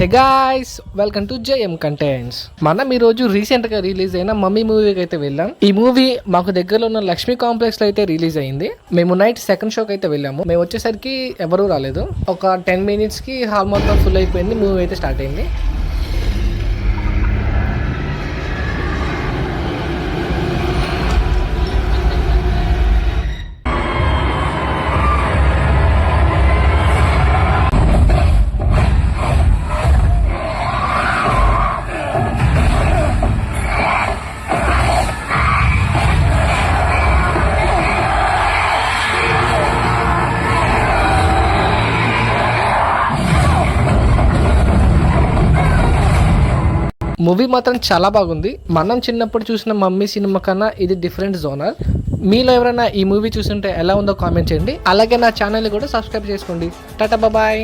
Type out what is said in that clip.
Hey guys, welcome to JM contents. మనం ఈ రోజు రీసెంట్ గా రిలీజ్ అయిన మమ్మీ మూవీకి అయితే వెళ్ళాం. ఈ మూవీ మాకు దగ్గరలో ఉన్న లక్ష్మీ కాంప్లెక్స్ లో అయితే రిలీజ్ అయింది. మేము నైట్ సెకండ్ షోకి అయితే వెళ్ళాము. మేము వచ్చేసరికి ఎవరూ రాలేదు. ఒక 10 minutes కి హాల్ మొత్తం ఫుల్ అయిపోయింది. మూవీ అయితే స్టార్ట్ అయింది. మూవీ మాత్రం చాలా బాగుంది. మనం చిన్నప్పుడు చూసిన మమ్మీ సినిమా కన్నా ఇది డిఫరెంట్ జోనర్. మీలో ఎవరైనా ఈ మూవీ చూస్తుంటే ఎలా ఉందో కామెంట్ చేయండి. అలాగే నా ఛానల్ కూడా సబ్స్క్రైబ్ చేసుకోండి. టాటా బాయ్.